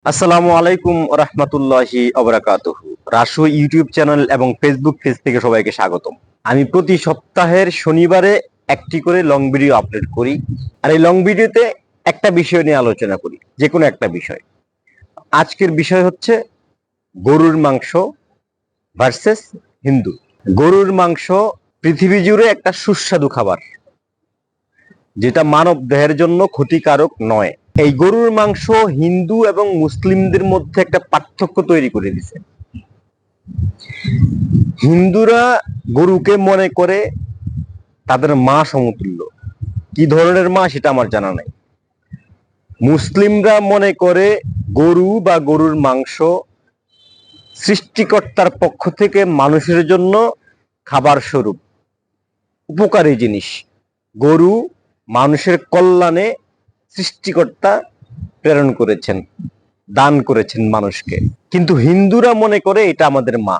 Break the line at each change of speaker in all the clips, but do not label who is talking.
আসসালামু আলাইকুম রহমতুল্লাহি ওবারাকাতুহু। রাসু ইউটিউব চ্যানেল এবং ফেসবুক পেজ থেকে সবাইকে স্বাগতম। আমি প্রতি সপ্তাহের শনিবারে একটি করে লং ভিডিও আপলোড করি, আর এই লং ভিডিওতে একটা বিষয় নিয়ে আলোচনা করি, যে কোনো একটা বিষয়। আজকের বিষয় হচ্ছে গরুর মাংস ভার্সেস হিন্দু। গরুর মাংস পৃথিবী জুড়ে একটা সুস্বাদু খাবার, যেটা মানব দেহের জন্য ক্ষতিকারক নয়। এই গরুর মাংস হিন্দু এবং মুসলিমদের মধ্যে একটা পার্থক্য তৈরি করে দিছে। হিন্দুরা গরুকে মনে করে তাদের মা সমতুল্য। কি ধরনের মা সেটা আমার জানা নাই। মুসলিমরা মনে করে গরু বা গরুর মাংস সৃষ্টিকর্তার পক্ষ থেকে মানুষের জন্য খাবার স্বরূপ, উপকারী জিনিস। গরু মানুষের কল্যাণে সৃষ্টিকর্তা প্রেরণ করেছেন, দান করেছেন মানুষকে। কিন্তু হিন্দুরা মনে করে এটা আমাদের মা।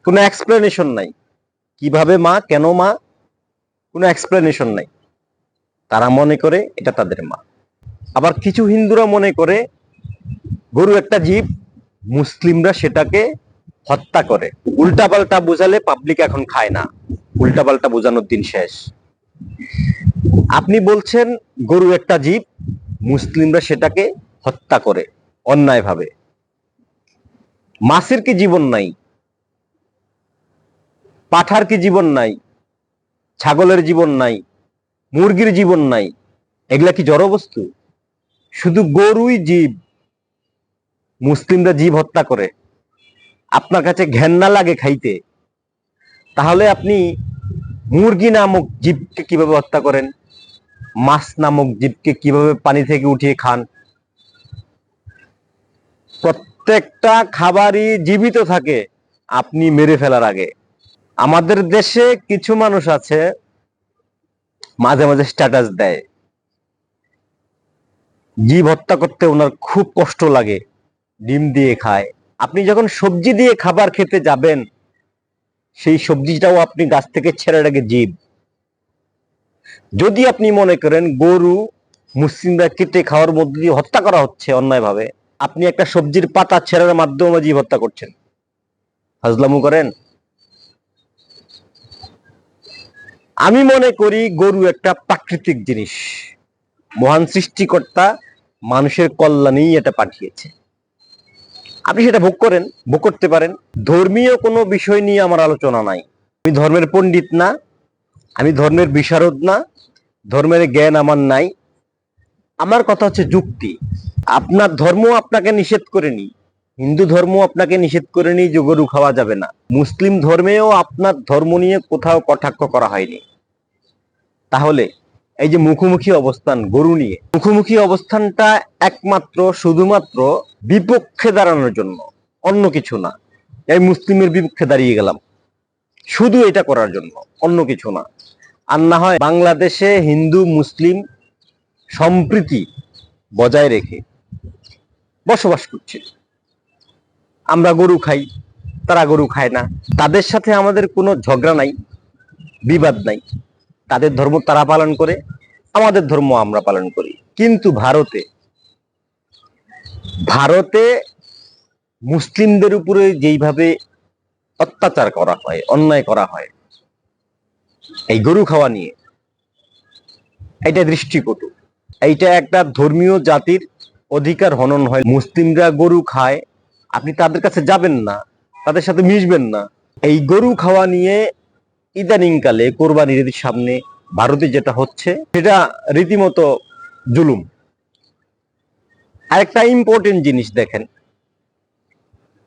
কোনো এক্সপ্লেনেশন নাই, কিভাবে মা, কেন মা, কোনো এক্সপ্লেনেশন নাই। তারা মনে করে এটা তাদের মা। আবার কিছু হিন্দুরা মনে করে গরু একটা জীব, মুসলিমরা সেটাকে হত্যা করে। উল্টাপাল্টা বোঝালে পাবলিক এখন খায় না, উল্টাপাল্টা বোঝানোর দিন শেষ। আপনি বলছেন গরু একটা জীব, মুসলিমরা সেটাকে হত্যা করে অন্যায়ভাবে। মাছের কি জীবন নাই? পাঠার কি জীবন নাই? ছাগলের জীবন নাই? মুরগির জীবন নাই? এগুলা কি জড় বস্তু? শুধু গরুই জীব, মুসলিমরা জীব হত্যা করে। আপনার কাছে ঘেন্না লাগে খাইতে, তাহলে আপনি মুরগি নামক জীবকে কিভাবে হত্যা করেন? মাছ নামক জীবকে কিভাবে পানি থেকে উঠিয়ে খান? প্রত্যেকটা খাবারই জীবিত থাকে আপনি মেরে ফেলার আগে। আমাদের দেশে কিছু মানুষ আছে মাঝে মাঝে স্ট্যাটাস দেয়, জীব হত্যা করতে ওনার খুব কষ্ট লাগে, ডিম দিয়ে খায়। আপনি যখন সবজি দিয়ে খাবার খেতে যাবেন, সেই সবজিটাও আপনি গাছ থেকে ছেড়ে রাখে জীব। যদি আপনি মনে করেন গরু মুসলিমরা কেটে খাওয়ার মধ্যে দিয়ে হত্যা করা হচ্ছে অন্যায়ভাবে, আপনি একটা সবজির পাতা ছেড়ার মাধ্যমে জীব হত্যা করছেন। হাজলামু করেন। আমি মনে করি গরু একটা প্রাকৃতিক জিনিস, মহান সৃষ্টিকর্তা মানুষের কল্যাণেই এটা পাঠিয়েছে। আপনি সেটা ভোগ করেন, ভোগ করতে পারেন। ধর্মীয় কোনো বিষয় নিয়ে আমার আলোচনা নাই। আমি ধর্মের পণ্ডিত না, আমি ধর্মের বিশারদ না, ধর্মের জ্ঞান আমার নাই। আমার কথা হচ্ছে যুক্তি। আপনার ধর্ম আপনাকে নিষেধ করেনি, হিন্দু ধর্ম আপনাকে নিষেধ করেনি যে গরু খাওয়া যাবে না। মুসলিম ধর্মেও আপনার ধর্ম নিয়ে কোথাও কটাক্ষ করা হয়নি। তাহলে এই যে মুখোমুখি অবস্থান গরু নিয়ে, মুখোমুখি অবস্থানটা একমাত্র শুধুমাত্র বিপক্ষে দাঁড়ানোর জন্য, অন্য কিছু না। এই মুসলিমের বিপক্ষে দাঁড়িয়ে গেলাম শুধু এটা করার জন্য, অন্য কিছু না। আর না হয় বাংলাদেশে হিন্দু মুসলিম সম্প্রীতি বজায় রেখে বসবাস করছে। আমরা গরু খাই, তারা গরু খায় না, তাদের সাথে আমাদের কোনো ঝগড়া নাই, বিবাদ নাই। তাদের ধর্ম তারা পালন করে, আমাদের ধর্ম আমরা পালন করি। কিন্তু ভারতে, ভারতে মুসলিমদের উপরে যেইভাবে অত্যাচার করা হয়, অন্যায় করা হয় এই গরু খাওয়া নিয়ে, এটা দৃষ্টিকটু। এইটা একটা ধর্মীয় জাতির অধিকার হনন হয়। মুসলিমরা গরু খায়, আপনি তাদের কাছে যাবেন না, তাদের সাথে মিশবেন না। এই গরু খাওয়া নিয়ে ইদানিং কালে কোরবানির ঈদের সামনে ভারতে যেটা হচ্ছে সেটা রীতিমতো জুলুম। আরেকটা ইম্পর্টেন্ট জিনিস দেখেন,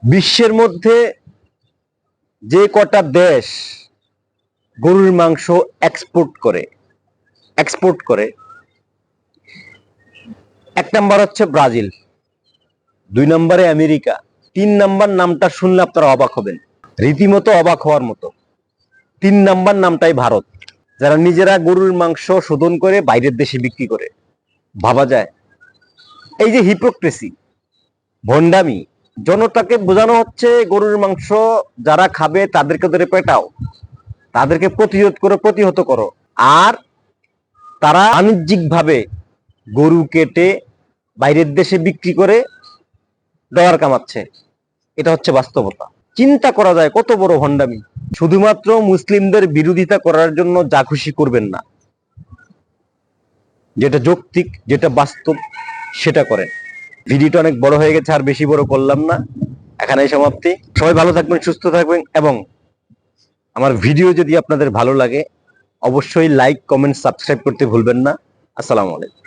বিশ্বের মধ্যে যে কটা দেশ গরুর মাংস এক্সপোর্ট করে, এক নাম্বার হচ্ছে ব্রাজিল, 2 নম্বরে আমেরিকা, 3 নাম্বার নামটা শুনলে আপনারা অবাক হবেন, রীতিমতো অবাক হওয়ার মতো। 3 নাম্বার নামটাই ভারত, যারা নিজেরা গরুর মাংস শোধন করে বাইরের দেশে বিক্রি করে। ভাবা যায়? এই যে হিপোক্রেসি, ভণ্ডামি। জনতাকে বোঝানো হচ্ছে গরুর মাংস যারা খাবে তাদেরকে ধরে পেটাও, তাদেরকে প্রতিহত করো। আর তারা বাণিজ্যিক ভাবে গরু কেটে বাইরের দেশে বিক্রি করে ডলার কামাচ্ছে। এটা হচ্ছে বাস্তবতা। চিন্তা করা যায় কত বড় ভণ্ডামি। শুধুমাত্র মুসলিমদের বিরোধিতা করার জন্য যা খুশি করবেন না, যেটা যৌক্তিক, যেটা বাস্তব সেটা করেন। ভিডিওটা অনেক বড় হয়ে গেছে, আর বেশি বড় করলাম না, এখানেই সমাপ্তি। সবাই ভালো থাকবেন, সুস্থ থাকবেন, এবং আমার ভিডিও যদি আপনাদের ভালো লাগে অবশ্যই লাইক, কমেন্ট, সাবস্ক্রাইব করতে ভুলবেন না। আসসালামু আলাইকুম।